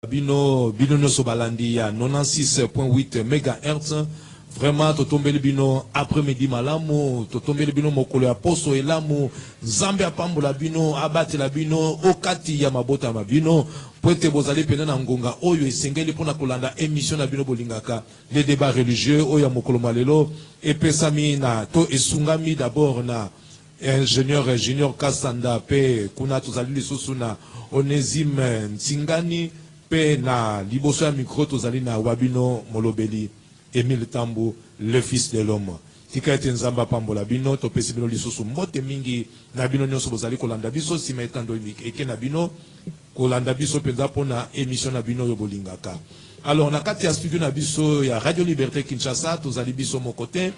Bino no sobalandi ya 96.8 MHz. Vraiment totombeli bino après-midi malamu, totombeli bino mokolo ya poso elamu, Nzambe apambola bino, abatela bino okati ya mabota mabino, poete bozali pena na ngonga oyo esengeli pona kolanda émission na bino bolingaka les débats religieux oyo mokolo malelo epesami na to esungami d'abord na ingénieur Junior Kasanda pe kuna tozali lisusu na Onésime Ntsingani pe na liboso ya micro tozali na Wabino Molobeli Emile Tambo, le fils de l'homme. Tika ete Nzamba pambola bino, topesi bino lisusu mbote mingi na bino nyonso bozali kolanda biso sima etando eke na bino kolanda biso penza pona émission na bino yo bolingaka. Alors na kati ya studio na biso ya Radio Liberté Kinshasa tozali biso mokote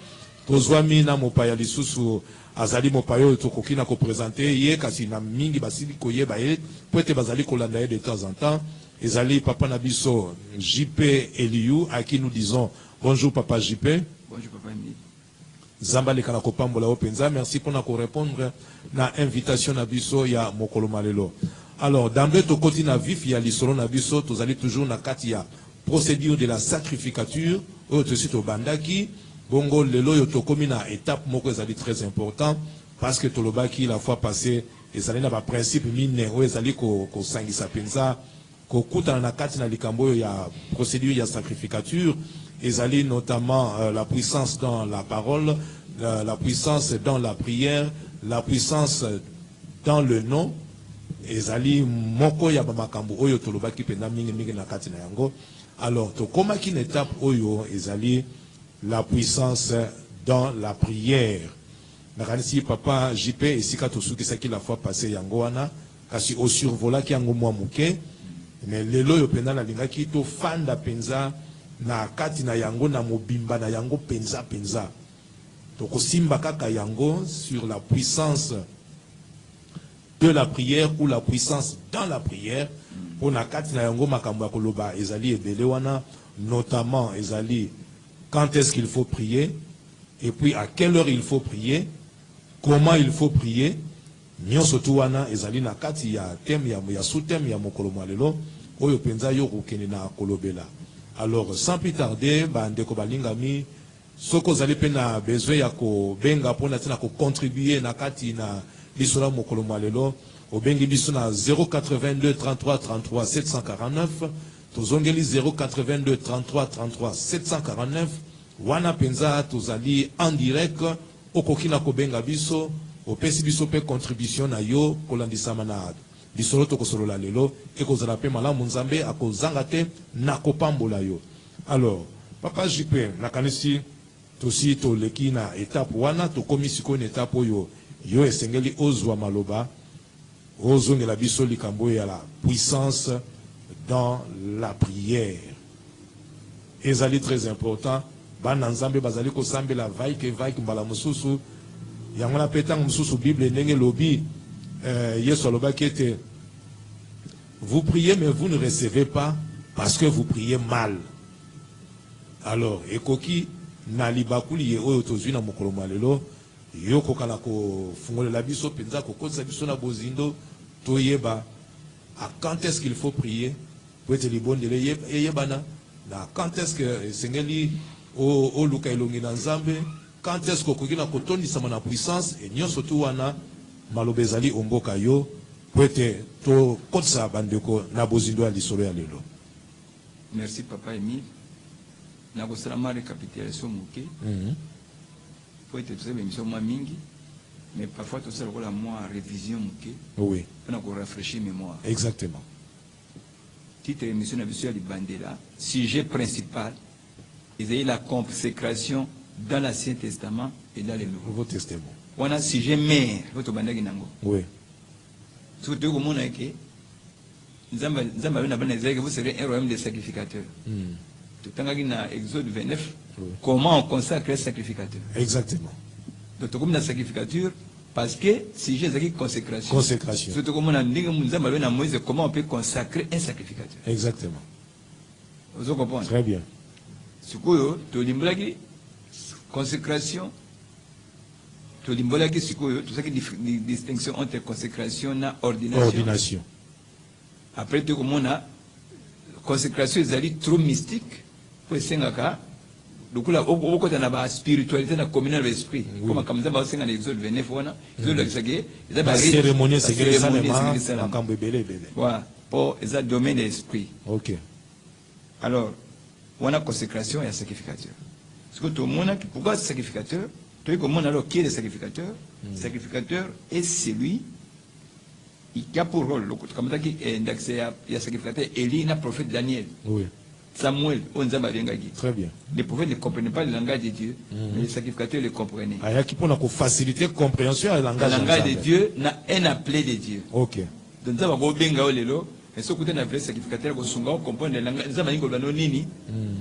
tozwami na mopaya lisusu azali mopaya oyo tokoki na ko présenter ye kasi na mingi basili koyeba ye po ete bazali kolanda ye de temps en temps. Ezali papa Nabiso JP Eliou à qui nous disons bonjour papa JP. Bonjour papa Emile. Zamba le kanako pambola openza, merci pour nous répondre na invitation Nabiso ya mokolo malelo. Alors d'emblée to koti na vif ya lisolo Nabiso tozali toujours na kati ya procédure de la sacrificature oyo to sito bandaki bongo lelo yo to komi na étape moko ezali très important parce que tolobaki la fois passée ezali na ba principe mine oyo ezali ko sangisa penza kokuta na kati na likambo ya procédure ya sacrificature ezali notamment la puissance dans la parole, la puissance dans la prière, la puissance dans le nom ezali moko ya makambo oyo tolobaki pena mingi mingi na kati na yango. Alors to koma ki étape oyo ezali la puissance dans la prière. Na kanisi papa JP esika to suki saki la fois passée yango wana kasi au survola ki yango mwa muke. Mais lelo yo penda na lingaki to fanda penza na kati na yango na mobimba na yango penza penza to kosimba kaka yango sur la puissance de la prière ou la puissance dans la prière pour na kati na yango makambo ya koloba ezali ebele wana notamment ezali quand est-ce qu'il faut prier et puis à quelle heure il faut prier, comment il faut prier. Nyonso tu wana ezali na kati ya thème ya sous-thème ya mokolo malelo oyo penza yo kokene na kolobela. Alors sans plus tarder bandeko balingami soko zali pe na besoin ya ko benga pona tina ko contribuer na kati na bisola mokolo malelo obengi biso na 082 33 33 749 tozongeli 082 33 33 749 wana penza tozali en direct okoki na ko benga biso opesi biso pe contribution na yo kolandisama na bisolo to kosolola lelo ekozala pe malamu Nzambe akozanga te na kopambola yo. Alors papa JP nakanisi tosi to leki na étape wana to komisi ko na étape oyo yo esengeli ozwa maloba ozongela biso likambo ya la puissance dans la prière. Ezali très important bana Nzambe bazali ko sambela vaike mbala mususu yango na petang mususu Bible ndenge lobi Yesu alobaki ete vous priez mais vous ne recevez pas parce que vous priez mal. Alors ekoki na libakuli ye oyo tozwi na mokolo malelo yo kokala ko fungolela biso penza ko konsa biso na bozindo toyeba à quand est-ce qu'il faut prier pour être libondele yebana na quand est-ce que sengeli o luka elongi na Nzambe. Quand est-ce qu'on a contoni sa mana puissance et nyon surtout wana malobezali omboka yo poete to kotsa bandeko na bozindo ali solo ya lelo. Merci papa Emile. Na kosala ma récapitulation muke. Poete to sebe émission moi mingi mais parfois to sala la moi révision muke. Oui. On a ko rafraîchir mémoire. Exactement. Titre émission na biso ya libandela, sujet principal est la consécration dans l'Ancien Testament et dans le Nouveau Testament. On a sujet mère, votre bandagi nango. Oui. Surtout comme on a que vous serez un royaume de sacrificateurs. Tout en na Exode 29, comment on consacre les sacrificateurs. Exactement. Donc comme la sacrificature, parce que si j'ai dit consécration. Consécration. Surtout comme on a dit Moïse, comment on peut consacrer un sacrificateur. Exactement. Vous comprenez? Très bien. Ce que tu dis, consécration, tout ça qui distinction entre consécration et ordination. Ordination. Après tout, comme on a consécration est trop mystique pour sengaka donc là au côté na ba spiritualité na communal l'esprit comme comme ça ba senga na exode 29 wana exode la kisage eza ba cérémonie c'est ça makambo belé belé voilà pour eza domaine de l'esprit. OK. Alors on a consécration et sacrificateur parce que tout le monde pourquoi sacrificateur tu comme on alors qui est le sacrificateur sacrificateur est celui qui a pour rôle comme ça qui est indexé à sacrificateur Élie na prophète Daniel. Oui. Samuel, on Nzamba Bengagi. Très bien. Les prophètes ne comprenaient pas le langage de Dieu, mais les sacrificateurs le comprenaient. Il y a qui pour faciliter la compréhension du langage de Dieu n'a un appelé de Dieu. OK. Donc ça va go benga olelo, et ce côté n'a appelé sacrificateur ko sunga comprendre le langage. Nzamba ngo bano nini?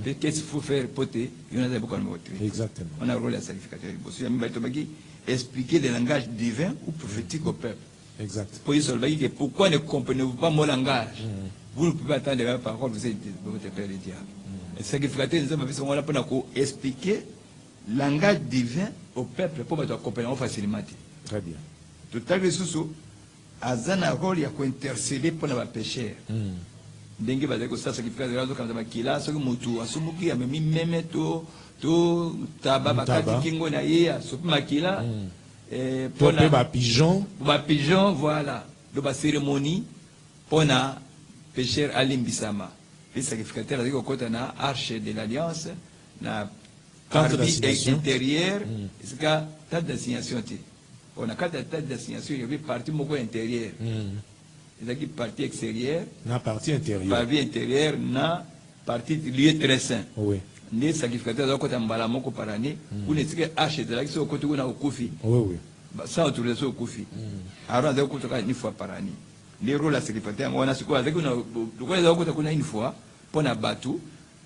Qu'est-ce qu'il faut faire poter? Il y en a beaucoup à montrer. Exactement. On a un rôle à sacrificateur. Bosso yami baito bagi expliquer le langage divin ou prophétique au peuple. Exact. Pour y solver pourquoi ne comprenez-vous pas mon langage? Vous ne pouvez pas attendre la parole, vous êtes votre père le diable. Et sacrificateur, nous avons besoin d'expliquer le langage divin au peuple pour comprendre facilement. Très bien. Tout à l'heure, sous Azana rôle, il y a intercéder pour les pécheurs. Dengue va dire que ça, sacrificateur, comme ça, qui là, ce que Moutou, à ce moment qui a mis même tout, tabac, kingo naïe, à ce moment qui là, pour les pigeons. Pigeons, voilà. De la cérémonie, pour la pécheur Alimbisama. Les sacrificateurs, avec côté na arche de l'alliance, na partie intérieure, c'est qu'à table d'assignation. On a quatre tables d'assignation, il y avait partie moko intérieure. Il y a partie extérieure, na partie intérieure. Partie intérieure, na partie lieu très saint. Oui. Les sacrificateurs, donc côté mbala moko par année, ou ne sais arche de l'alliance, au côté où on a au koufi. Oui, oui. Sans autorisation au koufi. Alors, on a une fois par année. Les rôles à sacrificateur, on a ce qu'on a une fois, pour la bateau,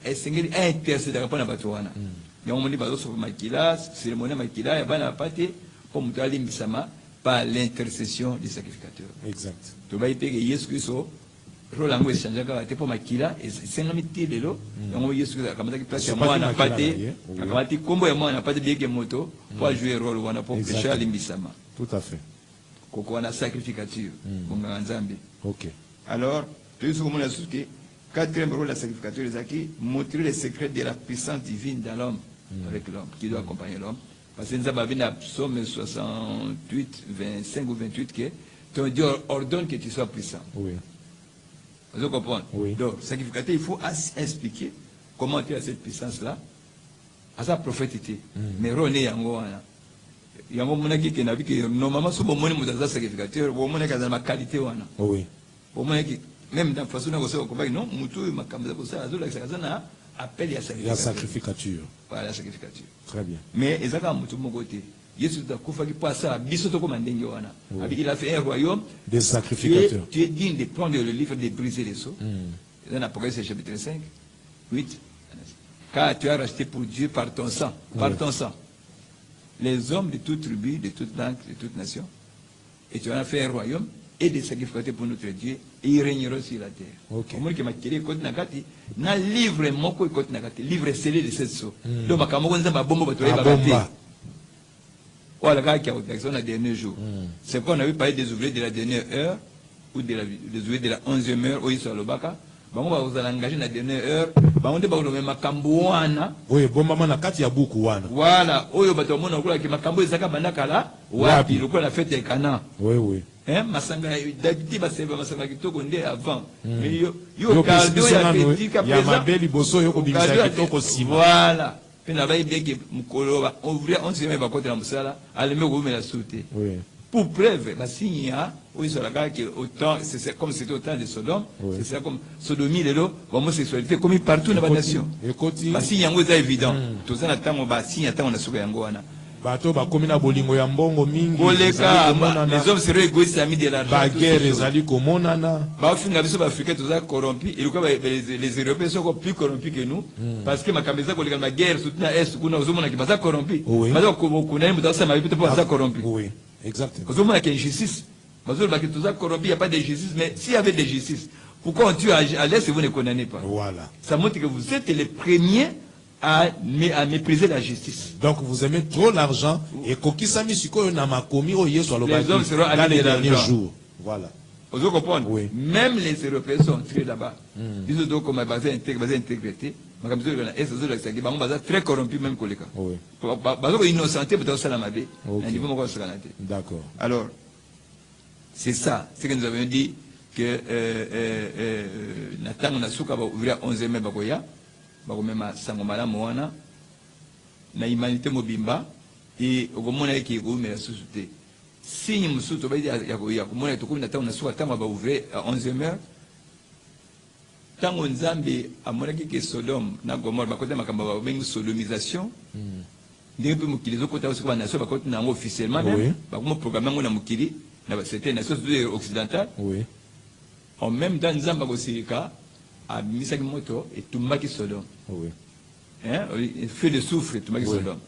et c'est intercéder pour la bateau. Il y a un moment où on a makila, cérémonie makila, et bien pâté, pour montrer l'immisama par l'intercession du sacrificateur. Exact. Tu vas y payer Yesu Christ, rôle à moi échanger pour makila, et c'est un métier de l'eau, et on va Yesu Christ, comme ça qui place à moi, on a pâté, comme ça qui combo et moi, on a pas de bien que moto, pour jouer rôle, on a pour pécher à l'immisama. Tout à fait. On a sacrificature. OK. Alors, tout ce qu'on a dit, quatrième rôle de la sacrificature, c'est montrer les secrets de la puissance divine dans l'homme, avec l'homme, qui doit accompagner l'homme. Parce que nous avons vu dans Psaume 68, 25 ou 28, que ton Dieu ordonne que tu sois puissant. Oui. Vous comprenez? Oui. Donc, sacrificateur, il faut expliquer comment tu as cette puissance-là, à sa prophétité. Mais René Yango, il y a un moment qui n'a vu que normalement, si vous avez un sacrificateur, vous avez une qualité. Oui. Même dans la façon dont vous avez non, Moutou, ma caméra, ça a appelé à sacrificature. Voilà, la sacrificature. Très bien. Mais il y a un Moutou, mon côté. Jésus il a fait un royaume des sacrificateurs. Tu es digne de prendre le livre de briser les seaux. Dans l'Apocalypse chapitre 5, 8. Car tu as racheté pour Dieu par ton sang. Par ton sang. Les hommes de toute tribu, de toute langue, de toute nation. Et tu en as fait un royaume et des sacrificateurs pour notre Dieu, et ils régneront sur la terre. Ok. Na livre moko côté nakati, livre scellé de cette sceau. Donc makamoko nzamba bombo bato ba bomba. Voilà gars qui a action la dernier jour. C'est qu'on avait parlé des ouvriers de la dernière heure ou des ouvriers de la 11e heure où ils sont le baka. Bango ba vous allez engager la dernière heure, bango de ba lo makambo wana. Oui, bomba mana kati ya buku wana. Voilà, oyo bato mona kula ki makambo ezaka bandaka la wapi lokola la fête ya Cana. Oui, oui. Hein, masanga David ba seba masanga kitoko ndé avant. Mais yo cadeau ya petit ka présent. Ya mabeli boso yo ko bimisa kitoko sima. Voilà. Puis là bas ibeki mukolo ba ouvrir 11e ba côté la musala, aleme ko la sauter. Oui. Pour preuve, bah, s'il y a, oui, sur la gare qui autant, c'est comme c'était au temps de Sodome, oui. C'est ça comme Sodomie, l'homosexualité, comme partout dans la nation. Bah, s'il y a un c'est évident. Tout ça, s'il y a un on a bato bakomina bolingo ya mbongo mingi les hommes seraient égoïstes amis de l'argent baguerre ezali komonana bafinga biso ba africain tous corrompus et les européens sont encore plus corrompus que nous parce que makameza koleka ma guerre surtout na est kuna ozomona ki baza corrompus baza kuna ni mutasa ma bito baza corrompus oui exactement ozomona ki injustice bazo ba ki tous corrompus, il y a pas de justice, mais s'il y avait de justice, pourquoi on tue à l'est et vous ne condamnez pas? Voilà. Ça montre que vous êtes les premiers à mépriser la justice. Donc vous aimez trop l'argent et kokisami sikoyo na makomi o yeso aloba les hommes seront dans les derniers jours. Voilà. Vous comprenez? Oui. Même les Européens sont entrés là-bas. Ils ont comme un basé intégrité. Très corrompu même que les cas. Oui. Parce que innocenté peut être salamabé. D'accord. Alors, c'est ça, ce que nous avons dit que Nathan Nasuka va ouvrir 11e mai bakoya, bakomema sangomala moana, na humanité mobimba et au moment qui est ouvert la société. Si nous sommes tous les yakoya, comme on est tout comme Nathan Nasuka tama va ouvrir à 11e heure. Tant on Zambie à mon avis que Sodome, na Gomorrhe, bakote makamba ba sodomisation. Ndenge pe mukili zo kota aussi ba nation bakote na officiellement même, bakomo programme ngo na mukili. C'était une nation occidentale. Oui. En même temps, nous avons aussi à Misakimoto et Tumbaki Sodome. Oui. Hein? Le feu de soufre et Tumbaki Sodome.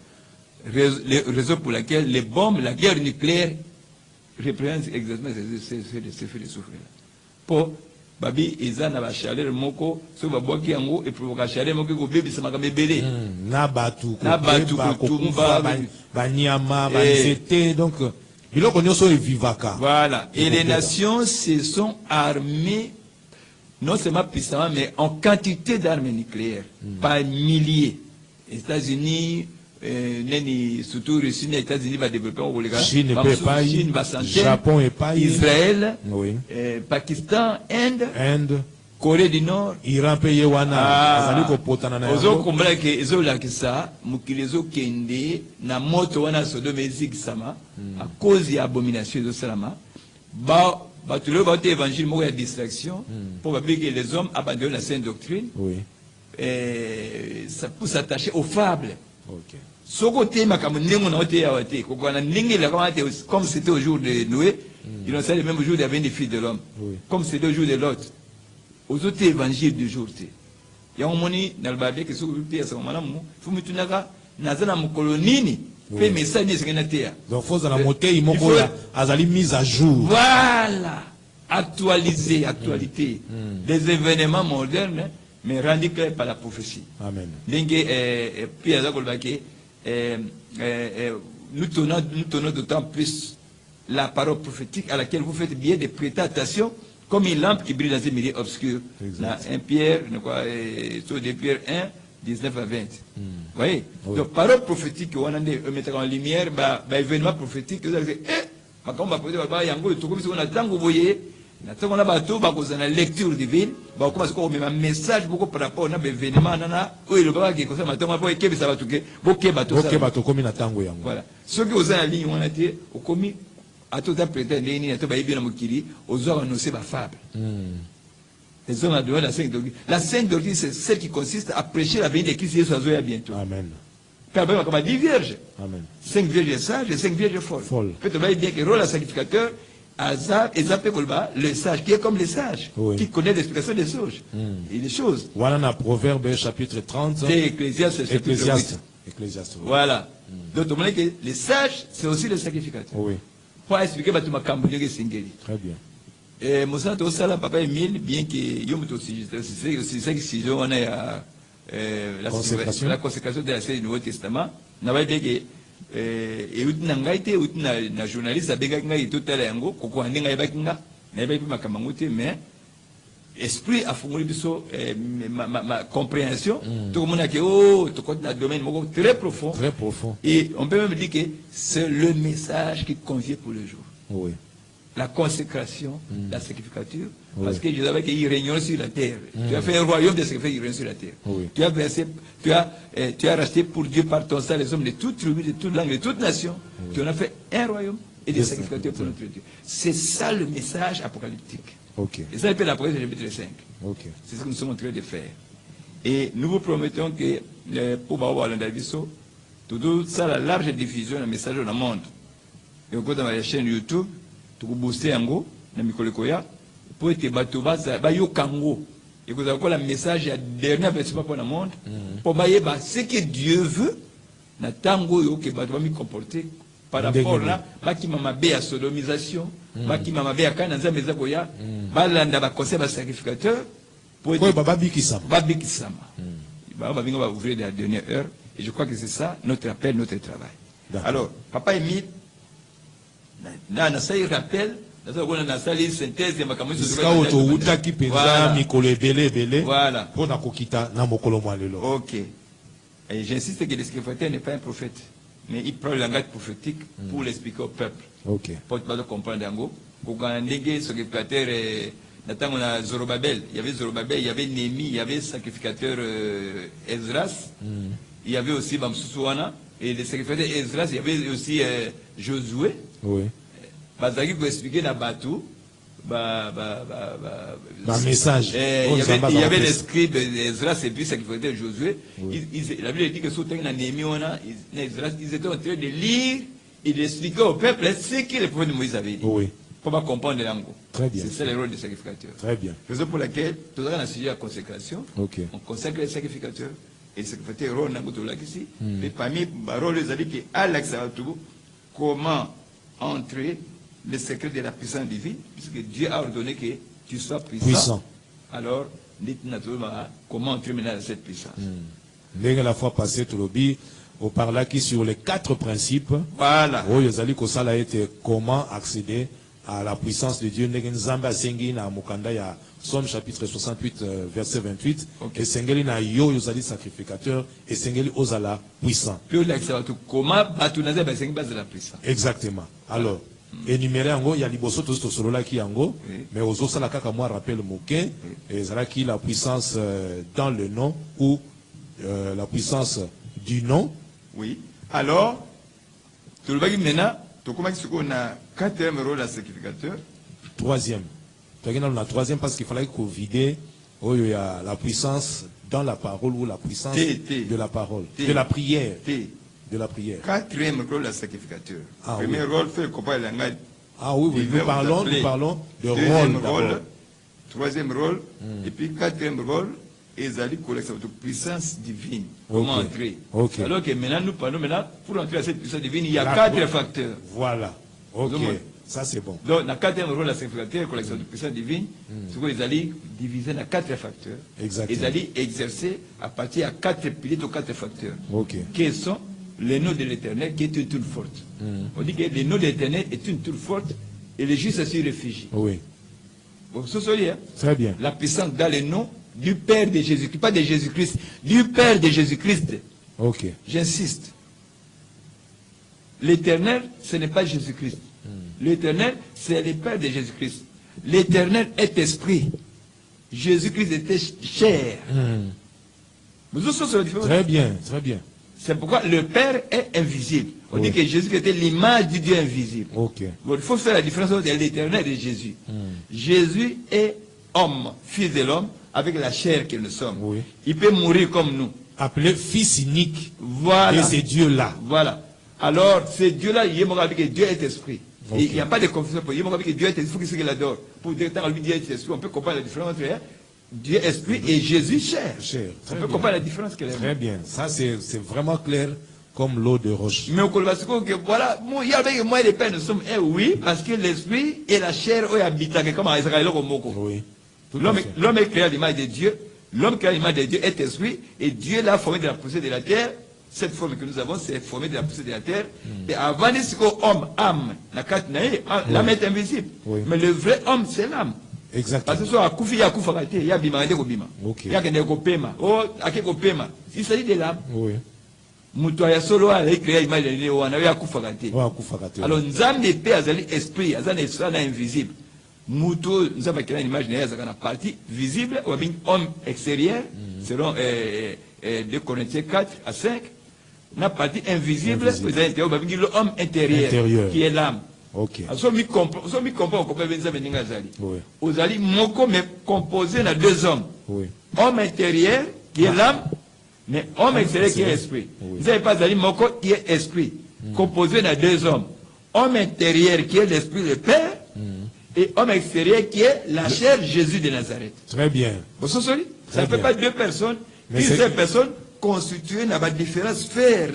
Raison pour laquelle les bombes, la guerre nucléaire représentent exactement ces feux de soufre. Pour Babi, ils ont la chaleur moko, sur Baboki Yango et pour la chaleur moko, au bébé, ça m'a bébé. Nabatu, Tumba, Banyama, Banzete, donc. Voilà. Et les nations se sont armées, non seulement puissamment, mais en quantité d'armes nucléaires, par milliers. Les États-Unis, surtout Russie, les États-Unis vont développer au Chine, Japon et Israël, Pakistan, Inde. Corée du Nord, Iran paye wana ozo kombala ke ezo la kisa mukilizo kende na moto wana Sodome ezikisama à cause ya abomination de salama ba tu le ba évangile moko ya distraction pour que les hommes abandonnent la sainte doctrine. Oui. Ça pour s'attacher aux fables. OK. Soko te makambo ndenge na ote ya wate ko na ndenge la comme c'était au jour de Noé, ils ont ça le même jour il y avait des filles de l'homme. Comme c'était au jour de Lot. Aux autres évangiles du jour, il y a un moment dans le Bible qui est sur le pays, il faut me tourner là, nazana mukolonini, fait message n'est rien à terre. Donc faut la montée, il faut azali mise à jour. Voilà, actualiser, actualité, des événements modernes, mais rendus clairs par la prophétie. Amen. Dengue, puis à Zakolbake, nous tenons d'autant plus la parole prophétique à laquelle vous faites bien de prêter attention. Comme une lampe qui brille dans un milieu obscur. Là, 1 Pierre, sur 2 Pierre 1, 19 à 20. Vous voyez? Donc, parole prophétique, on a mettre en lumière, événement prophétique, vous allez dire, quand on va poser, on attend, vous voyez, on a bateau, on a lecture divine, on commence à mettre un message beaucoup par rapport à l'événement, où il va y avoir un bateau, ça va tout voilà. Ceux qui ont en ligne, on a dit, au commis, à tout prêter à tout bien aux hommes annoncés ma fable. Les hommes ont donné la sainte doctrine. La sainte doctrine, c'est celle qui consiste à prêcher la venue de Christ Jésus à bientôt. Amen. Comme à 10 vierges. Amen. 5 vierges sages et 5 vierges folles. Peut-être vous bien que le rôle à sacrificateur, Azab et Zapé le sage, qui est comme les sages, qui connaît l'explication des choses. Et les choses. Voilà dans Proverbe chapitre 30. C'est Ecclésiaste. Voilà. Donc, on que les sages, c'est aussi les sacrificateurs. Oui. Pour expliquer ma Singeli. Très bien. Et mon sang au salam papa Emile, bien que yom to c'est ça qui si on a la consécration de la série du Nouveau Testament, n'a pas été que et utinangaite utina journaliste abega ngai tout à l'ango koko andinga yabakinga na yabapi makamangote mais esprit a fongoli biso ma compréhension tout le monde a que oh tout dans le domaine très profond et on peut même dire que c'est le message qui convient pour le jour. Oui. La consécration, la sacrificature, parce que je savais qu'il régnait sur la terre. Tu as fait un royaume de sacrifice, il règne sur la terre. Tu as versé, tu as racheté pour Dieu par ton sang les hommes de toute tribu, de toute langue, de toute nation. Tu en as fait un royaume et des sacrificateurs pour notre Dieu. C'est ça le message apocalyptique. Et ça, c'est l'Apocalypse chapitre 5. C'est ce que nous sommes en train de faire. Et nous vous promettons que pour avoir l'Andaviso, tout ça, la large diffusion du message dans le monde. Et au côté de la chaîne YouTube, tu peux booster yango na mikolekoya pour que bato ba yo kango et que vous avez le message à dernier verset pour le monde pour ba ce que Dieu veut na tango yo que bato ba mi comporter par rapport là ba ki mama be ya sodomisation ba ki mama be ya kana nzambe za koya ba landa ba conseil ba sacrificateur pour ba bikisama ba vinga ba ouvrir la dernière heure et je crois que c'est ça notre appel, notre travail. Alors papa Emile na ça il rappelle na sali synthèse ya makambo Ska oto utaki penza mikolo ebele voilà pour na kokita na mokolo mwalelo. OK. Et j'insiste que le secrétaire n'est pas un prophète, mais il prend le langage prophétique pour l'expliquer au peuple. OK. Pour pas comprendre yango. Quand ndenge secrétaire natango na Zorobabel, il y avait Zorobabel, il y avait Néhémie, il y avait sacrificateur Esdras. Il y avait aussi Bamsusuana et le secrétaire Esdras, il y avait aussi Josué. Oui. Bazaki pour expliquer na Batou. Message. Il y avait les scribes d'Esdras et puis sacrificateur Josué. La Bible dit que sous na Néhémie, ils étaient en train de lire et d'expliquer au peuple ce que le prophète de Moïse avait dit. Oui. Pour pas comprendre l'angle. Très bien. C'est ça le rôle du sacrificateur. Très bien. Raison pour laquelle, tout le monde a suivi la consécration. OK. On consacre les sacrificateurs. Et le sacrificateur rôle n'a pas ici. Mais parmi les rôles, ils ont dit que comment entrer le secret de la puissance divine, puisque Dieu a ordonné que tu sois puissant. Alors, dites naturellement comment entrer maintenant dans cette puissance. Dès la fois passée, tout le bi, on parla qui sur les 4 principes. Voilà. Oh, yozali ko sala été comment accéder à la puissance de Dieu. Negen Zamba sengi na mukanda ya Somme chapitre 68 verset 28. Okay. Et sengeli na yo yozali sacrificateur et sengeli ozala puissant. Puis comment batunaza ba sengi base de la puissance. Exactement. Alors, énuméré yango ya liboso to solola ki yango, mais ozo sala kaka moi rappel moké et zala ki la puissance dans le nom ou la puissance du nom. Oui. Alors, tout le monde maintenant, tout comment on a 4e rôle à sacrificateur. 3e. On a 3e parce qu'il fallait qu'on vide il y a la puissance dans la parole ou la puissance de la parole, de la prière. De la prière. 4e rôle à sacrificateur. Premier rôle fait comprendre la langue. Ah oui, nous parlons de rôle. 3e rôle et puis 4e rôle. Et Zali collecte de puissance divine. Comment entrer? Alors que maintenant, nous parlons maintenant, pour entrer à cette puissance divine, il y a 4 facteurs. Voilà. OK. Ça, c'est bon. Donc, dans le 4e rôle, la sacrificateur, collection de puissance divine, c'est quoi? Ils allaient diviser dans 4 facteurs. Exactement. Ils allaient exercer à partir de 4 piliers de 4 facteurs. OK. Quels sont les noms de l'Éternel, qui est une tour forte? On dit que le nom de l'Éternel est une tour forte et les justes s'y réfugient. Oui. Vous vous souvenez? Très bien. La puissance dans le nom du Père de Jésus-Christ, pas de Jésus-Christ, du Père de Jésus-Christ. OK. J'insiste. L'Éternel, ce n'est pas Jésus-Christ. L'Éternel, c'est le Père de Jésus-Christ. L'Éternel est esprit. Jésus-Christ était chair. Vous aussi, c'est la différence. Très bien, très bien. C'est pourquoi le Père est invisible. On dit que Jésus était l'image du Dieu invisible. OK. Bon, il faut faire la différence entre l'Éternel et Jésus. Jésus est homme, fils de l'homme, avec la chair que nous sommes. Oui. Il peut mourir comme nous. Appelé fils unique. Voilà. Et c'est Dieu-là. Voilà. Alors, c'est Dieu-là, il est que Dieu est esprit. Okay. Il n'y a pas de confusion pour il est que Dieu est esprit, il faut qu'il adore. Pour dire que lui, Dieu est esprit, on peut comprendre la différence entre Dieu esprit et Jésus chair. On peut comprendre la différence qu'elle est. Très bien. Ça, c'est vraiment clair comme l'eau de roche. Mais au Colbasco, voilà, il y a avec moi et les pères, nous sommes un oui, parce que l'esprit et la chair ont habité comme à Israël au Moko. Oui. L'homme est créé à l'image de Dieu, l'homme créé à l'image de Dieu est esprit, et Dieu l'a formé de la poussière de la terre. Cette forme que nous avons, c'est formé de la poussière de la terre. Et avant de ce homme, âme, l'âme est invisible. Oui. Mais le vrai homme, c'est l'âme. Exactement. Parce que soit Koufi, il y a Koufagate, il y a Bima, il y a Kenekopema, Akekopema. Il s'agit de l'âme. Oui. Moutoya solo a créé l'image de Dieu, on a Koufagate. Alors, Nzam de paix, Azali esprit, Azali esprit invisible. Mouto, nous avons créé une image de la partie visible, ou bien homme extérieur, selon 2 Corinthiens 4 à 5. La partie invisible, l'homme intérieur, qui est l'âme. Ok. So mi comprend comment benza beninga zali. Oui. Ozali moko mais composé na 2 hommes. Oui. Homme intérieur qui est l'âme, mais homme extérieur qui est esprit. Vous n'avez pas zali moko qui est esprit, composé na 2 hommes. Homme intérieur qui est l'esprit le Père, et homme extérieur qui est la chair Jésus de Nazareth. Très bien. Vous savez, ça ne fait pas 2 personnes, une seule personne constituée dans différentes sphères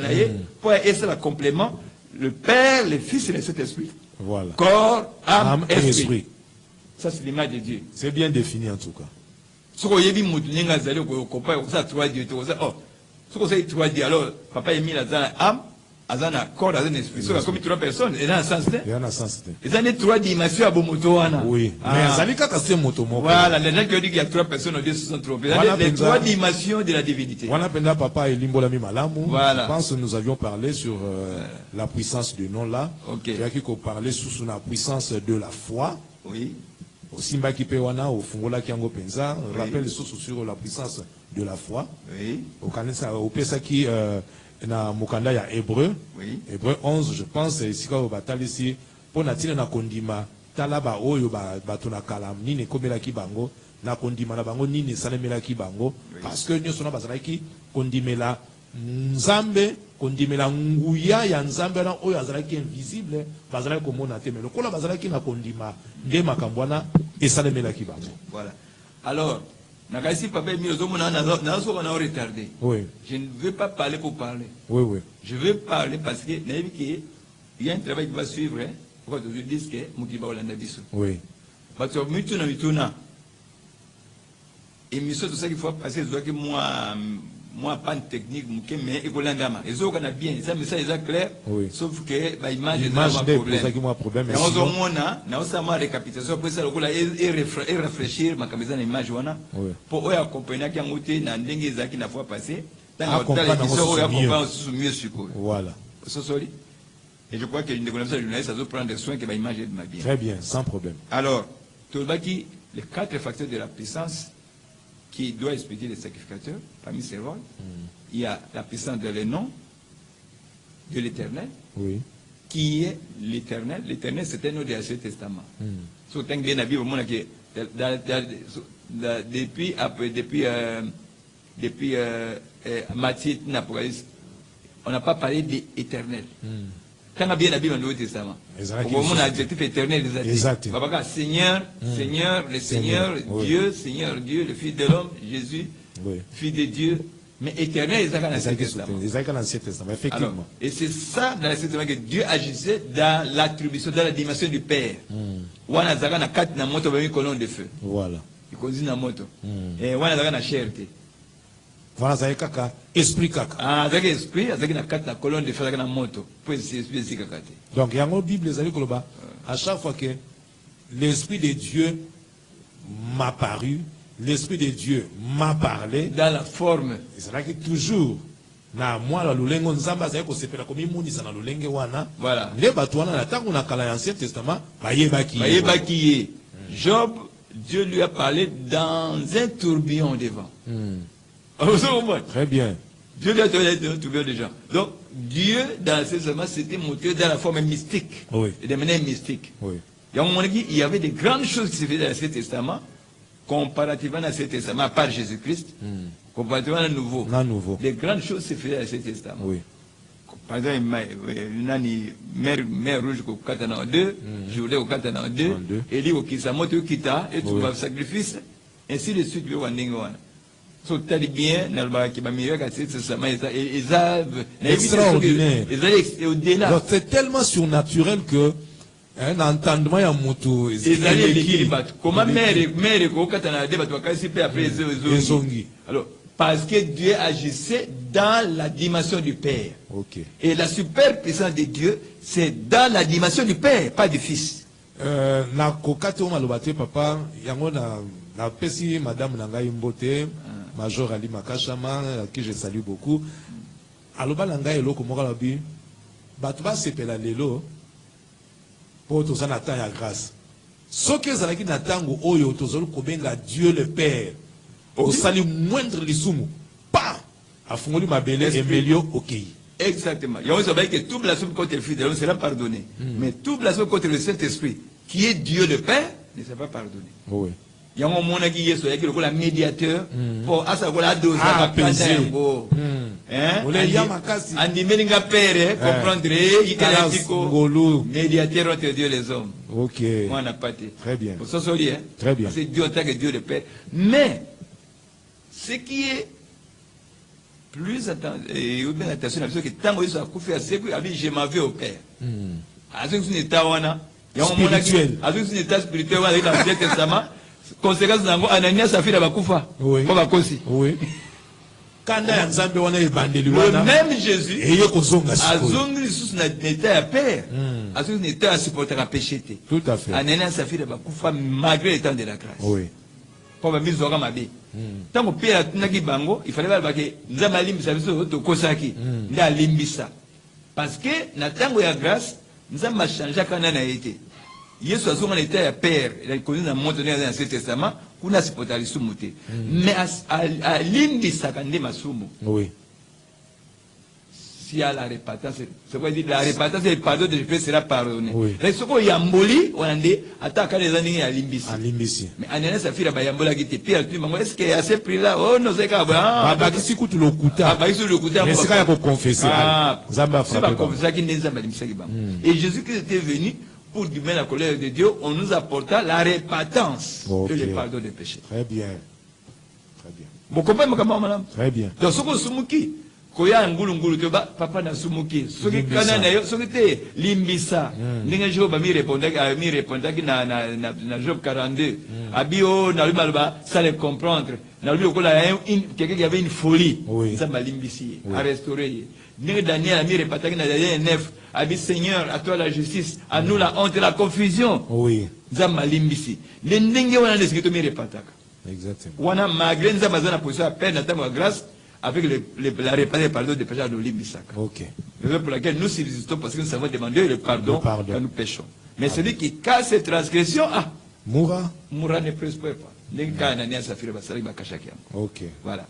pour essayer le complément, le Père, le Fils et le Saint-Esprit. Voilà. Corps, âme, esprit. Ça, c'est l'image de Dieu. C'est bien défini en tout cas. Ce qu'on a dit, c'est 3 dieux. Oh, ce qu'on a dit 3 dieux. Alors, papa a mis la âme, azana corps azana esprit so comme trois personnes et dans un sens il y a un sens ils ont trois dimensions à bomoto wana oui mais azali kaka c'est moto moko voilà les gens qui ont dit qu'il y a trois personnes au Dieu se sont trompés les trois dimensions de la divinité wana penda papa elimbola mi malamu voilà. Je pense que nous avions parlé sur la puissance du nom là okay. Il y a qui parlait sous la puissance de la foi oui Simba qui wana au fungola kiango penza rappelle sur la puissance de la foi oui au kanisa au pesa qui na mukanda ya hébreu oui hébreu 11 je pense ici au batali ici pour natina na kondima talaba oyo batuna kalam nini komela ki bango na kondima na bango nini salemela ki bango parce que nyo sona bazala ki kondimela nzambe kondimela nguya ya nzambe na oyo azala ki invisible bazala ko mona te mais lokola bazala ki na kondima nde makambwana esalemela ki bango voilà alors nakasi papa mi ozomona na so on a retardé oui je ne veux pas parler pour parler oui oui je veux parler parce que il y a un travail qui va suivre hein pourquoi je dis que mukiba olanda biso oui parce que mituna et miso tout ça qu'il faut passer je que moi pas de technique mais ekolanda et zo kana bien ça mais ça est clair oui. Sauf que ba image de problème mais on zomona na osama récapitulation pour ça lokola et rafraîchir makameza na image wana pour oya accompagner qui ngote na ndenge zaki na fois passé dans le mieux support voilà et je crois que une connaissance journaliste ça doit prendre soin que ba image de ma bien très bien sans problème alors Tolbaki les quatre facteurs de la puissance qui doit expliquer les sacrificateurs parmi ces rôles. Il y a la puissance de le nom de l'Éternel, oui. Qui est l'Éternel. L'Éternel, c'est un nom de l'Ancien Testament. So, bien la Bible, depuis Matthieu, on n'a pas parlé d'Éternel. Quand on a bien la Bible dans le Nouveau Testament, on a adjectif éternel. Seigneur, Seigneur, le Seigneur, oui. Dieu, Seigneur, Dieu, le Fils de l'homme, Jésus, oui. Fils de Dieu. Mais éternel, c'est dans l'Ancien Testament. Effectivement. Et c'est ça dans l'Ancien Testament que Dieu agissait dans l'attribution, dans la dimension du Père. Wana zaka na kat na moto ba mi colonne de feu. Voilà. Il conduit na moto. Et wana zaka na cherté. Voilà, ça y est, kaka. Esprit kaka. Ah, ça y est, esprit, ça y est, na colonne de fer, na moto. Puis c'est esprit kaka. Donc, il y a une Bible, à chaque fois que l'Esprit de Dieu m'a paru, l'Esprit de Dieu m'a parlé. Dans la forme. C'est là que toujours, na moi, la lulengo nzamba, ça y est, qu'on s'appelle comme imuni, ça na lulenge wana. Voilà. Les batouana, la tango na kala l'Ancien Testament, Bayeba qui est. Job, Dieu lui a parlé dans un tourbillon de vent. Très bien. Dieu lui a donné un tourbillon de gens. Donc, Dieu, dans l'Ancien Testament, c'était montré dans la forme mystique. Oui. Et de manière mystique. Oui. Il y avait des grandes choses qui se faisaient dans l'Ancien Testament, comparativement à l'Ancien Testament, à part Jésus-Christ, comparativement à Nouveau. Les grandes choses se faisaient dans l'Ancien Testament. Oui. Par exemple, mer rouge au Katana 2, Jourée au Katana 2, Eli au Kisamoto au Kita, et tout le sacrifice, ainsi de suite, le Wandingwana. So, t'as bien, extraordinaire. C'est tellement surnaturel que un entendement à moto. Comment mère au Katana 2, après alors, parce que Dieu agissait dans la dimension du Père. Okay. Et la super puissance de Dieu, c'est dans la dimension du Père, pas du Fils. Na kokate malobate papa, yango na pesi madame Nangai Mbote, Major Ali Makashama, à qui je salue beaucoup. Aloba Nangai eloko moko labi, batu ba sepela lelo po to sana ta ya grâce. Soki ezalaki na tango oyo tozolu kobenga Dieu le Père. Au salut moindre lisumu, pas à fongoli mabele et melio ok. Exactement. Il y a que tout blasphème contre le Fils de l'homme sera pardonné. Mais tout blasphème contre le Saint-Esprit, qui est Dieu le Père, ne sera pas pardonné. Oui. Il y a un moment qui est le médiateur pour assavoir dose apaiser. comprendre médiateur entre Dieu et les hommes. Ok. Moi, on n'a pas été. Très bien. Très bien. C'est Dieu en tant que Dieu le Père. Mais, ce qui est plus attention, c'est que tant que ça a coupé, c'est que je m'en vais au Père. Avec un état spirituel. Avec un état spirituel avec l'Ancien Testament, conséquence d'ango, Ananias a fait la bakoufa. Oui. Comme à Kosi. Oui. kanda ya nzambe wana ebandeli Le wana même Jésus, eye kozonga a sikoyo. zongi sous n'était à père, a zongi n'était à supporter à péché. Tout à fait. Anena sa fille bakufa malgré le temps de la grâce. Oui. Pour me miser au mabe. Tant que père naki bango, il fallait pas que nzamba limbisa biso to kosaki, nda limbisa. Parce que na tango ya grâce, nzamba changea kana na été. Yesu azonga n'était à père, il a connu dans mon dans l'Ancien Testament, kuna supporter les sumuté. Mais à limbisa kande masumu. Oui. S'il y a la repentance, c'est quoi dire la repentance et le pardon de Dieu sera pardonné. Oui. Les soko yamboli, on a dit, attaque les années à limbisi. À limbisi. Mais Anania sa fille a yambola qui était pire, tu m'as est-ce qu'il y a ce prix-là? Oh, non, c'est qu'à Ah, bah, si kutu lokuta. bah, ils le côté. Mais c'est quand il faut confesser. Zamba c'est pas frappé. confesser qui n'est pas limbisa qui Et Jésus-Christ était venu pour diminuer la colère de Dieu, on nous apporta la repentance et le pardon des péchés. Très bien. Très bien. Vous comprenez, madame? Très bien. Donc, ce que sumuki, koya ngulu to ba papa na sumuki soki kana na yo soki te limbisa ndenge Job mi répondaki na Job 42 abio na lui malba ça les comprendre na lui okola quelqu'un qui avait une folie ça m'a limbisi à restaurer ndenge Daniel a mi répondaki na Daniel 9 abi Seigneur à toi la justice à nous la honte et la confusion Oui. ça m'a limbisi ndenge wana lesiki to mi répondaka Exactement. wana malgré nzamba za na position à peine na temps de grâce avec la réparation pardon des péchés à l'Olimbisaka. Ok. Raison pour laquelle nous subsistons parce que nous savons demander le pardon quand nous péchons. Mais celui qui casse cette transgression, Moura. Moura ne prospère pas. Ok. Voilà.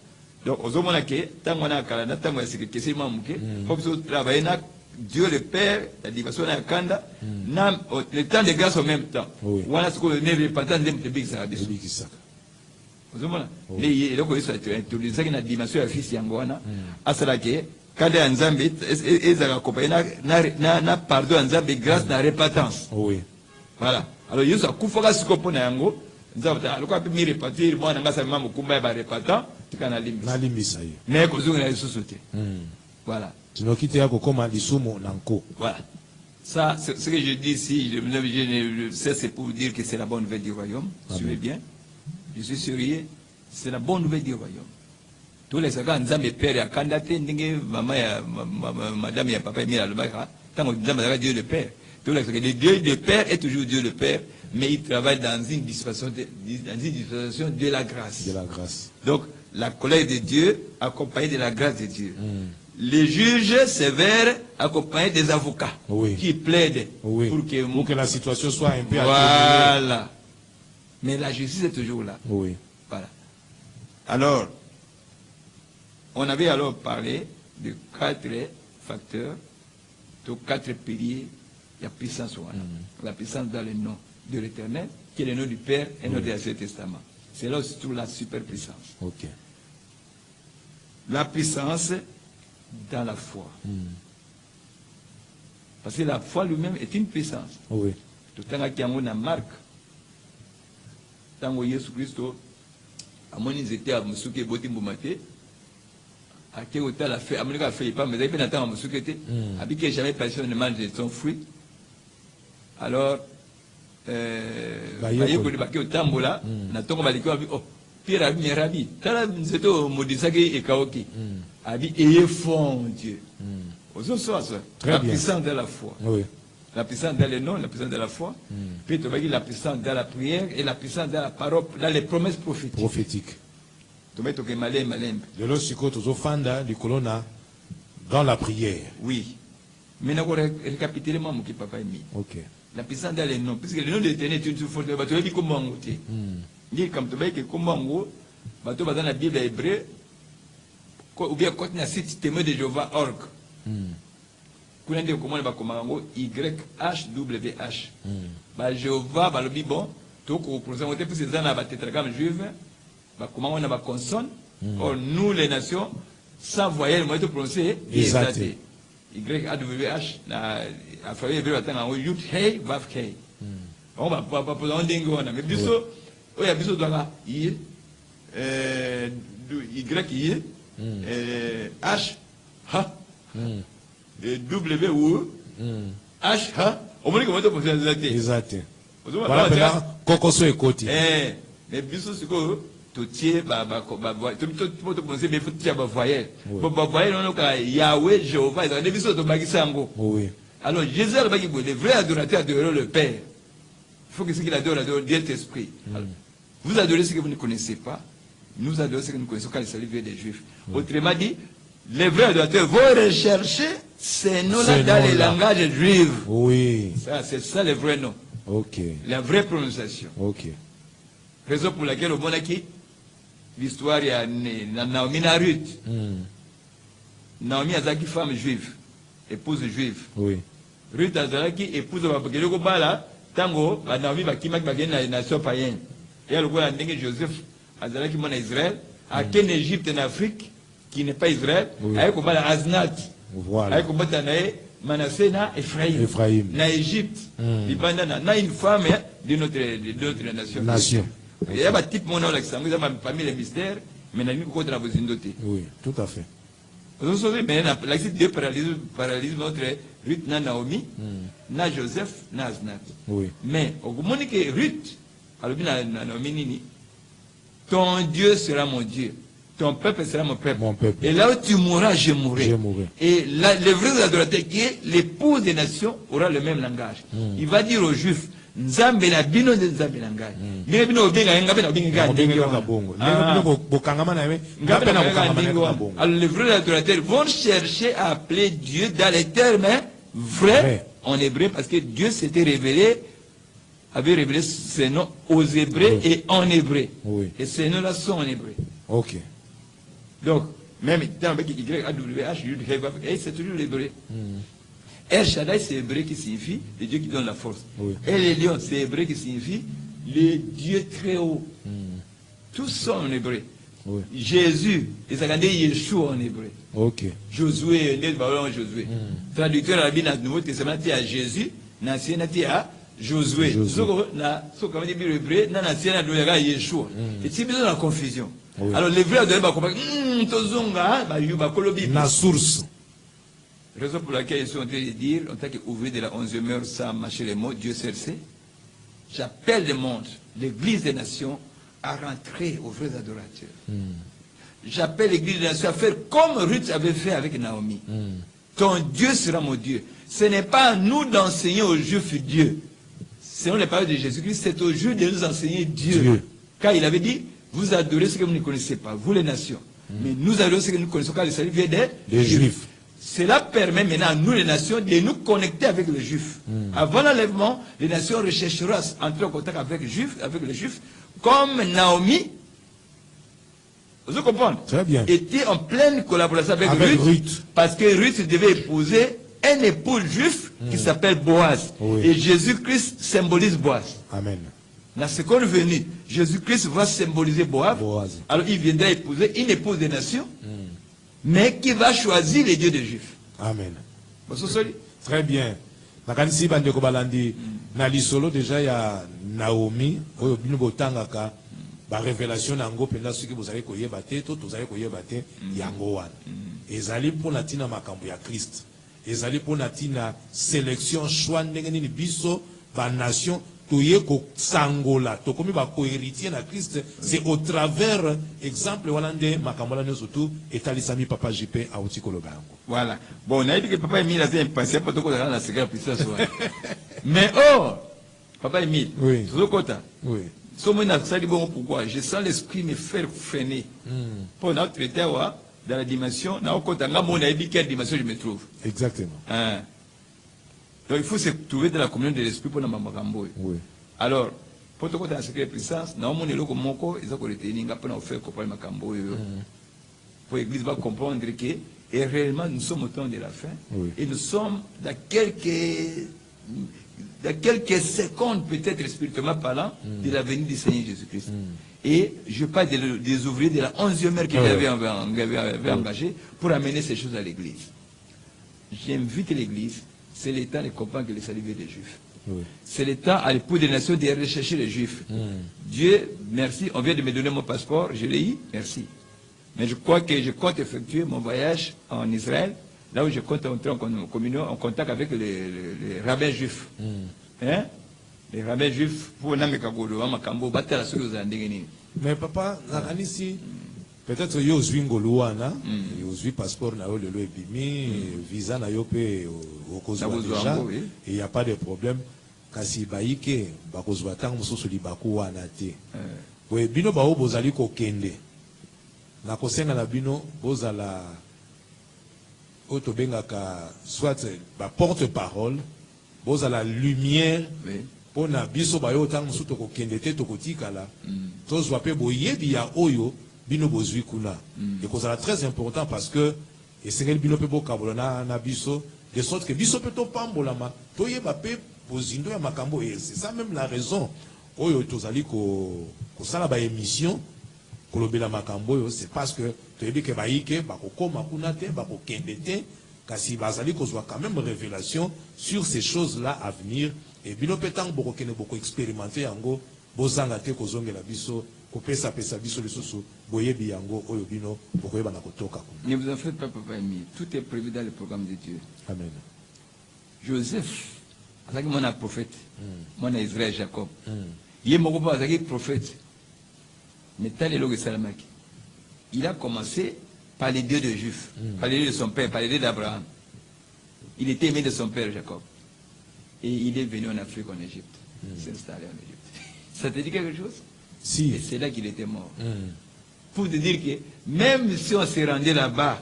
Donc, aux hommes qui tant qu'on a Canada, tant qu'on a sécurité, c'est manqué. Faut que vous travaillez là, Dieu le Père, la division à Kanda, le temps de grâce en même temps. Voilà ce qu'on est repentant de Big Sarabis. Ozomona le eloko yesu atulisaki na dimension ya fils yango wana asalaki kanda ya nzambe ezalaka kopaya na pardon ya nzambe grâce na repentance. Oui. Voilà. Alors yesu akufaka siko mpo na yango nzambe aloko ape mi repentir mwana nga asali mama mokumba ya barepentant tika na limbisa ye mais kozongela lisusu te. Voilà. Tinoki te ya kokoma lisumu na nko. Voilà. Ça, ce que je dis ici, c'est pour vous dire que c'est la bonne nouvelle du royaume. Suivez bien. Je suis sérieux, c'est la bonne nouvelle du royaume. Tous les gens qui ont père et candidaté, madame et papa, tant que Dieu le Père. Tous les gens, le Dieu de Père est toujours Dieu le Père, mais il travaille dans une dispensation de la grâce. De la grâce. Donc, la colère de Dieu accompagnée de la grâce de Dieu. Les juges sévères accompagnés des avocats qui plaident pour que la situation soit un peu voilà. Mais la justice est toujours là. Oui. Voilà. Alors, on avait alors parlé de 4 facteurs, de 4 piliers de la puissance. La puissance dans le nom de l'Éternel, qui est le nom du Père et le nom de l'Ancien Testament. C'est là où se trouve la superpuissance. Ok. La puissance dans la foi. Parce que la foi lui-même est une puissance. Oui. Tout le temps qu'il y a une marque. Tango Yesu Christo amoni zete a musuke boti mbumate ake ota la fait amonika fait pas mais il peut attendre musuke te abike jamais personne ne mange son fruit alors baye ko libaki otambola na tongo baliko abi oh pire abi merabi tala nzeto modisaki e kaoki abi ayez foi en Dieu aux autres la puissance de la foi. Oui. La puissance dans le nom, la puissance de la foi, puis la puissance dans la prière et la puissance dans la parole, dans les promesses prophétiques. De l'osiko tozofanda du colonna dans la prière. Oui. Mais nous récapituler mon qui papa est mis. OK. La puissance dans le nom, puisque le nom de l'Éternel est une force de bateau, il dit comment on dit. Dit comme tu vois que comment on bateau dans la Bible hébreu ou bien quand on a site témoin de Jéhovah org. Comment on va commander YHWH. Bah Jéhovah va le dire bon, tout pour présenter pour ces gens à tétragramme juif, bah comment on a consonne. Or nous les nations sans voyelle moi de prononcer exact. YHWH à faire hébreu attend yud hey vav hey. On va pas pour dingo on a mais biso oh ya biso doit y Y H ha W ou H ha au moins comment tu peux faire exact. Voilà maintenant kokoso ekoti. Mais biso siko tout tiers, tout penser, mais faut tiers, voyelle. Voyelle, on a Yahweh, Jéhovah, ils ont des visions de Magisango. Oui. Alors, Jésus, les vrais adorateurs adorent le Père. Il faut que ce qu'il adore, Dieu esprit. Vous adorez ce que vous ne connaissez pas. Nous adorons ce que nous connaissons quand le salut vient des Juifs. Autrement dit, les vrais adorateurs vont rechercher ces noms-là dans les langages juifs. Oui. C'est ça le vrai nom. Ok. La vraie prononciation. Ok. Raison pour laquelle au Monaki, l'histoire il y a Naomi et Ruth. Naomi Azaki, femme juive, épouse juive. Oui. Ruth Azaki, épouse Babakelo Bala, Tango, Naomi Bakimak Bagen, la nation païenne. Et alors, on a Joseph Azaki, mon Israël, à quelle Égypte en Afrique, qui n'est pas Israël, avec Aznat. Voilà. Avec Manassé na Ephraïm. Na Égypte. Na une femme de notre nation. Il y a un type mon nom là, parmi les mystères, mais na contre la voisinauté. Oui, tout à fait. Vous savez, mais la Dieu paralyse notre Ruth na Naomi, na Joseph na Aznat. Oui. Mais au moment que Ruth, alors na Naomi nini, ton Dieu sera mon Dieu. Ton peuple sera mon peuple. Mon peuple. Et là où tu mourras, je mourrai. Je mourrai. Et là, le vrai adorateur qui est l'épouse des nations aura le même langage. Il va dire aux Juifs, Nzambe na bino de Nzambe na ngai. Ngai bino obenga ngabe na obenga bongo. Alors les vrais adorateurs vont chercher à appeler Dieu dans les termes vrais en hébreu parce que Dieu s'était révélé, avait révélé ses noms aux Hébreux et en hébreu. Oui. Et ces noms-là sont en hébreu. Ok. Donc, même dans le Y, A, W, H, U, c'est toujours l'hébreu. El Shaddai, c'est hébreu qui signifie le Dieu qui donne la force. Oui. El Elyon, c'est hébreu qui signifie le Dieu très haut. Tous sont en hébreu. Oui. Jésus, ils ont regardé Yeshua en hébreu. Ok. Josué, Josué. Traducteur à la Nouveau Testament, il y a Jésus, dans l'Ancien, il y a Josué. Ce qu'on dit hébreu, dans l'Ancien, il y a Yeshua. Et c'est besoin de la confusion. Oui. Alors les vrais doivent comprendre, La source. Raison pour laquelle ils sont en train de dire, en tant qu'ouvrier de la 11e heure, sans mâcher les mots, Dieu sait, j'appelle le monde, l'église des nations, à rentrer aux vrais adorateurs. J'appelle l'église des nations à faire comme Ruth avait fait avec Naomi. Ton Dieu sera mon Dieu. Ce n'est pas à nous d'enseigner aux Juifs Dieu. Selon les paroles de Jésus-Christ, c'est aux Juifs de nous enseigner Dieu. Car il avait dit, vous adorez ce que vous ne connaissez pas, vous les nations. Mais nous adorons ce que nous connaissons car le salut vient des Juifs. Cela permet maintenant à nous les nations de nous connecter avec les Juifs. Avant l'enlèvement, les nations rechercheront à entrer en contact avec les Juifs, comme Naomi, vous comprenez? Très bien. Était en pleine collaboration avec Ruth, parce que Ruth devait épouser un époux juif qui s'appelle Boaz. Oui. Et Jésus-Christ symbolise Boaz. Amen. La seconde venue, Jésus-Christ va symboliser Boaz. Alors il viendra épouser une épouse des nations, mais qui va choisir les dieux des Juifs. Amen. Très Très bien. Nakanisi bandeko balandi na lisolo déjà ya Naomi oyo bino botangaka ba révélation nango penda soki bozali koyeba te to tozali koyeba te yango wana. Ezali pona tina makambo ya Christ. Ezali pona tina sélection choix ndenge nini biso ba nation toye ko sangola to komi ba co-héritier na Christ, c'est au travers exemple walande makambo la surtout etalisami papa JP a otikoloba yango. Voilà. Bon, on a dit que papa Emile a été impatient pour tout la sécurité puissance. Mais oh, papa Emile, oui. Oui. Pourquoi je sens l'esprit me faire freiner. Pour notre traité dans la dimension, quelle dimension je me trouve. Exactement. Donc il faut se trouver dans la communion de l'esprit pour la maman. Oui. Alors, pour tout la sécurité puissance, nous avons le moko, ils ont retenu pour faire comprendre makambo. Pour l'église va comprendre que et réellement, nous sommes au temps de la fin. Oui. Et nous sommes dans quelques secondes, peut-être spirituellement parlant, de la venue du Seigneur Jésus-Christ. Et je parle des ouvriers de la 11e heure qu'il avait engagé pour amener ces choses à l'église. J'invite l'église, c'est le temps de comprendre que le salut vient des Juifs. Oui. C'est le temps à l'époux des nations de rechercher les Juifs. Dieu, merci, on vient de me donner mon passeport, je l'ai eu, merci. Mais je crois que je compte effectuer mon voyage en Israël, là où je compte entrer en communion, en contact avec les rabbins juifs. Hein? Les rabbins juifs, pour Namekagolo, Makambo, Batala Souzandegeni. Mais papa, ici, peut-être yo ozwi ngoluana, yo ozwi passeport na yo lelo ebimi, visa na yo pe okozwa déjà, et il n'y a pas de problème. Kasi baike bakozwa tango mosusu libaku wana te. Boye bino bao bozali kokende. Na kosenga na bino bozala oto bengaka soit ba porte-parole, bozala lumière. Pour na biso bayo tango mosusu tokokende te tokotikala. Tozwa pe boyebi ya oyo bino bozwi kuna. Et kozala très important parce que esengeli bino pe bokabola na biso de sorte que biso pe to pambolama toyeba pe bozindo ya makambo et c'est ça même la raison oyo tozali ko sala ba émission kolobela makambo oyo c'est parce que toyebi ke baike bakokoma kuna te bakokende te kasi bazali kozwa quand même révélation sur ces choses là à venir et bino pe tango bokokende boko expérimenter yango bozanga te kozongela biso kopesa pesa biso lisusu boyebi yango oyo bino bokoyeba na kotoka. Ne vous en faites pas, papa Emi, tout est prévu dans le programme de Dieu. Amen. Joseph, azaki mwana prophète, mwana Israël Jacob. Il est mon papa azaki prophète. Mais tel est le Salamaki. Il a commencé par les dieux de Juifs, par les dieux de son père, par les dieux d'Abraham. Il était aimé de son père Jacob. Et il est venu en Afrique, en Égypte, s'installer en Égypte. Ça te dit quelque chose? Si. Et c'est là qu'il était mort. Pour te dire que même si on s'est rendu là-bas,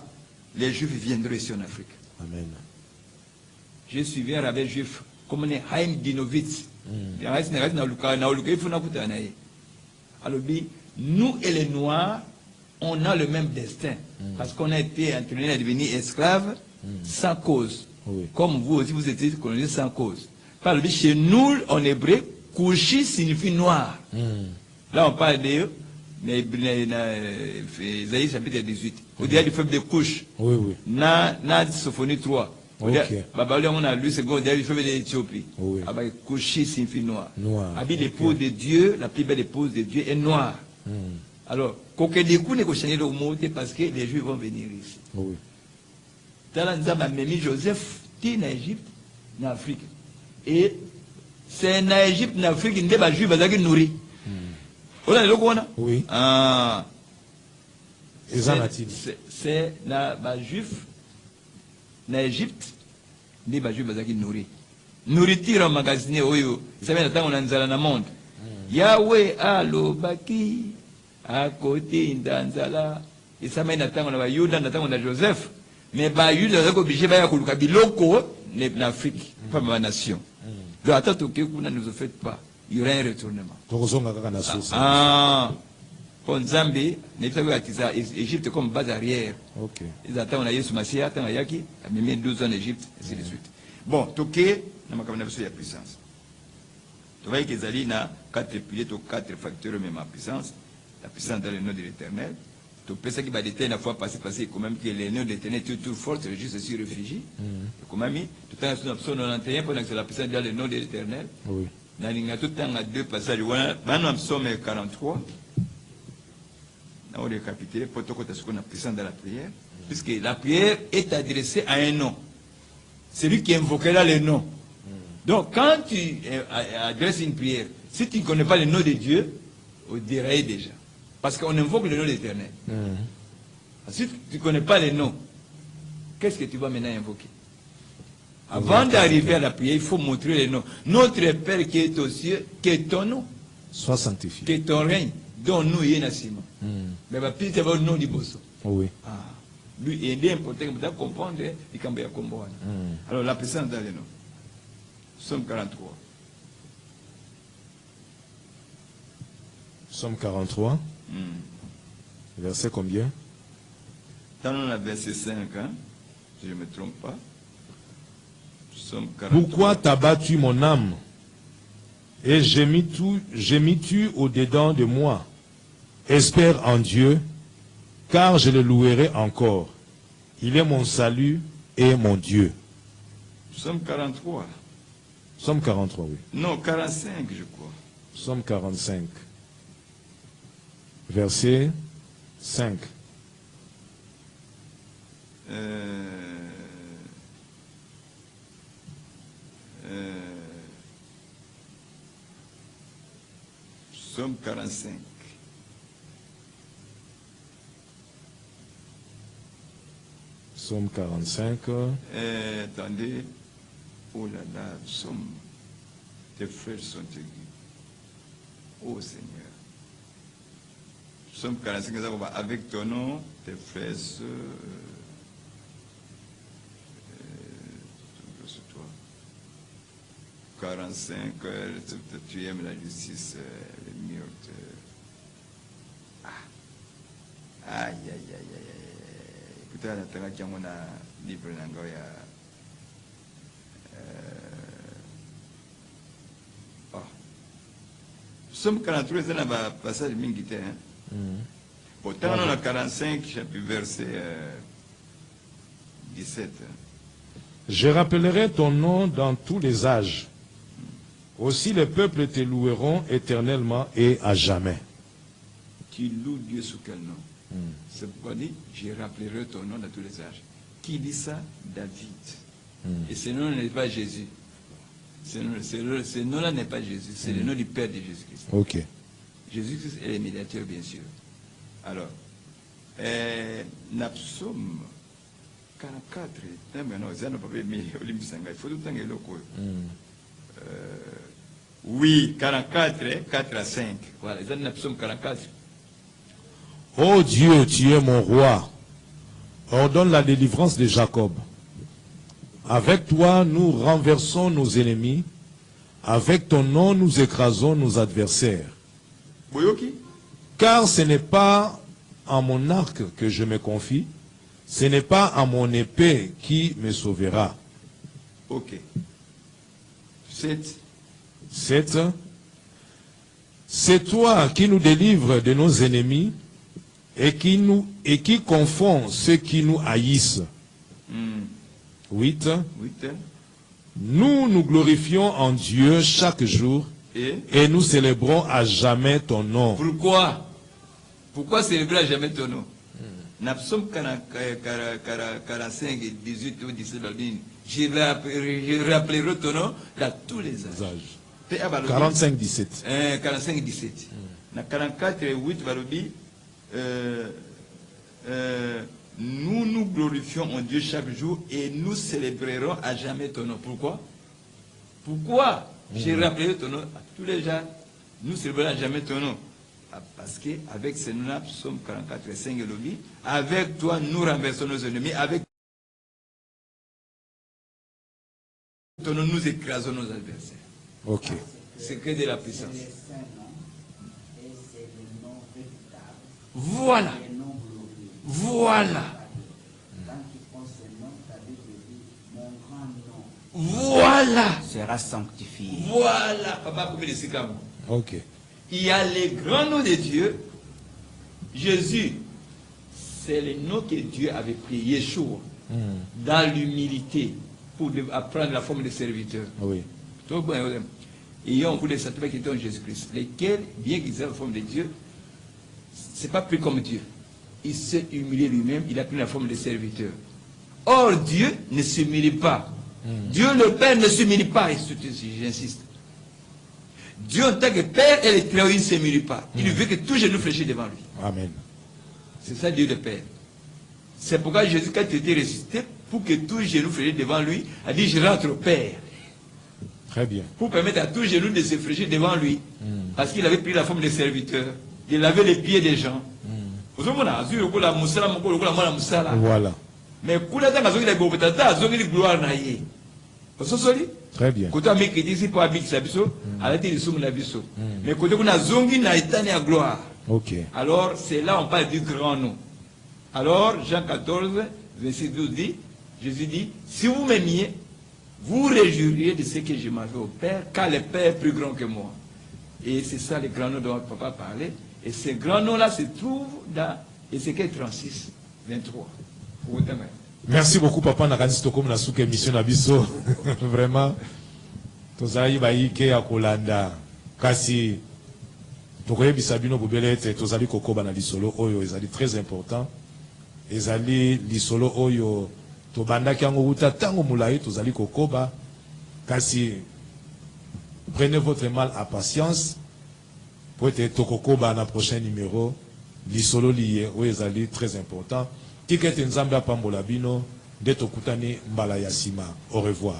les Juifs viendront ici en Afrique. Amen. J'ai suivi un rabbin juif, comme on est Haïm Dinovitz. Alors, nous et les Noirs, on a le même destin. Parce qu'on a été entraînés à devenir esclaves sans cause. Oui. Comme vous aussi, vous étiez colonisés sans cause. Par le chez nous, en hébreu, Kouchi signifie noir. Là, on parle de Isaïe chapitre 18. On dit du peuple de couche. Oui, oui. Na Sophonie 3. Ok. On a lu, c'est qu'on dit du peuple d'Éthiopie. Oui. Kouchi signifie noir. Noir. L'épouse de Dieu, la plus belle épouse de Dieu est noire. Alors, Kokedekou n'est qu'au changer le mot parce que les Juifs vont venir ici. Oui. Talanza m'a mis Joseph, qui est en Égypte, en Afrique. Et c'est en Égypte, en Afrique, il y a des Juifs qui nourrissent. Oui. Ah. C'est les Juifs en Égypte, il y a des Juifs qui nourrissent. Nourriture en magasiné, ça vient d'attendre dans le monde. Yahweh alobaki à côté d'Anzala. Et ça vient d'attendre dans Yuda, d'attendre dans Joseph. Mais Yuda est obligé de faire un biloko en Afrique, pas ma nation. Donc attends que vous ne nous faites pas. Il y aura un retournement. Ah, pour Zambie, nous avons l'Égypte comme base arrière. Ok. Ils attendent la Yesu Massia, attendent la Yaki, a mis 12 ans en Égypte, et ainsi de suite. Bon, Toké, nous avons la puissance. Tu vois qu'ils allaient dans 4 piliers, 4 facteurs de ma puissance. La puissance dans le nom de l'Éternel. Tu peux ça qui va déterminer la fois passée, quand même que le nom de l'Éternel est toujours fort, c'est juste aussi réfugié. Quand même, tout le temps, nous avons 91 pendant que la puissance dans le nom de l'Éternel. Oui. Tout le temps, à 2 passages. Maintenant, nous sommes 43. On va récapituler pour tout ce qu'on a puissance dans la prière. Puisque la prière est adressée à un nom. C'est lui qui invoquera le nom. Donc, quand tu adresses une prière, si tu ne connais pas le nom de Dieu, on dirait déjà. Parce qu'on invoque le nom de l'Éternel. Si tu ne connais pas le nom, qu'est-ce que tu vas maintenant invoquer? Avant d'arriver à la prière, il faut montrer le nom. Notre Père qui est aux cieux, que ton nom soit sanctifié. Que ton règne, dont nous y est nassiment. Mais puis tu vas au nom du bosso. Oui. Lui, il est important que vous comprendre il can bien comprendre. Alors la puissance dans le nom. Somme 43. Somme 43. Verset combien? Dans le verset 5, hein, si je ne me trompe pas. Somme 43. Pourquoi t'as battu mon âme et gémis-tu au-dedans de moi? Espère en Dieu, car je le louerai encore. Il est mon salut et mon Dieu. Somme 43. Somme 43, oui. Non, 45, je crois. Somme 45. Verset 5. Somme 45. Psaume 45. Attendez. Oh là là, tes frères sont aigus. Oh Seigneur. Psaume 45, avec ton nom, tes frères sur toi. 45, tu aimes la justice, les myrtes. Aïe, aïe, aïe, aïe. Écoutez, on a qui a mon livre Nangoya. Psaume 43, c'est un passage mingité. Pourtant, on a 45, chapitre verset 17. Je rappellerai ton nom dans tous les âges. Aussi les peuples te loueront éternellement et à jamais. Tu loues Dieu sous quel nom? C'est pourquoi dit, je rappellerai ton nom dans tous les âges. Qui dit ça? David. Et ce nom n'est pas Jésus. Ce nom-là n'est pas Jésus, c'est le nom du Père de Jésus-Christ. Ok. Jésus-Christ est le médiateur, bien sûr. Alors, Napsum 44, il faut tout le temps que oui, 44, 4 à 5. Voilà, c'est Napsum 44. Ô Dieu, tu es mon roi. Ordonne la délivrance de Jacob. Avec toi, nous renversons nos ennemis. Avec ton nom, nous écrasons nos adversaires. Car ce n'est pas à mon arc que je me confie. Ce n'est pas à mon épée qui me sauvera. Ok. 7. C'est toi qui nous délivres de nos ennemis et qui confond ceux qui nous haïssent. 8. Nous nous glorifions en Dieu chaque jour et nous célébrons à jamais ton nom. Pourquoi? Pourquoi célébrer à jamais ton nom? Napsum 45 et 18 ou 17, je rappellerai ton nom dans tous les âges. 45, 17. 45, 17. Dans 44, 8, nous nous glorifions en Dieu chaque jour et nous célébrerons à jamais ton nom. Pourquoi? Pourquoi j'ai rappelé ton nom à tous les gens? Nous célébrerons à jamais ton nom. Parce qu'avec ce nom-là, Psaume 44, 5 et lobby, avec toi nous renversons nos ennemis, avec ton nom nous écrasons nos adversaires. Ok. C'est que de la puissance. Voilà. Voilà. Voilà. Sera sanctifié. Voilà. Papa, comme il Ok. Il y a les grands noms de Dieu. Jésus, c'est le nom que Dieu avait pris, Yeshua, dans l'humilité, pour apprendre la forme de serviteur. Oui. Et on voulait sanctifier qui étaient en Jésus-Christ, lesquels, bien qu'ils aient la forme de Dieu, c'est pas pris comme Dieu. Il s'est humilié lui-même, il a pris la forme de serviteur. Or, Dieu ne s'humilie pas. Dieu le Père ne s'humilie pas, j'insiste. Dieu en tant que Père et le Très-Haut, il ne s'humilie pas. Il veut que tout genou fléchisse devant lui. Amen. C'est ça Dieu le Père. C'est pourquoi Jésus, quand il était ressuscité, pour que tout genou fléchisse devant lui, a dit, je rentre au Père. Très bien. Pour permettre à tout genou de se fléchir devant lui. Parce qu'il avait pris la forme de serviteur. Il avait les pieds des gens. Voilà. Mais pour la temps, il a gloire. Très bien. Quand on a mis ici pour habiter la biso, à la télé, la biso. Mais quand on a zongi, na étani à gloire. Ok. Alors, c'est là on parle du grand nom. Alors, Jean 14, verset 12 dit, Jésus dit, si vous m'aimiez, vous réjouiriez de ce que je m'en vais au Père, car le Père est plus grand que moi. Et c'est ça le grand nom dont papa parlait. Et ce grand nom-là se trouve dans Ézéchiel 36, 23. Merci beaucoup, papa. Nakanisto comme la souke émission Nabiso. Vraiment. Tozayi baïke à Kolanda. Kasi. Tokoye bisabino bubelete. Tozali kokoba na lisolo oyo. Ezali très important. Ezali lisolo oyo. Tobanda kiango uta tango mulayi. Tozali kokoba. Kasi. Prenez votre mal à patience. Pour être tokokoba na prochain numéro. Lisolo liye. Oyo ezali très important. Tikete nzambe apambola bino nde tokutani mbala ya nsima. Au revoir.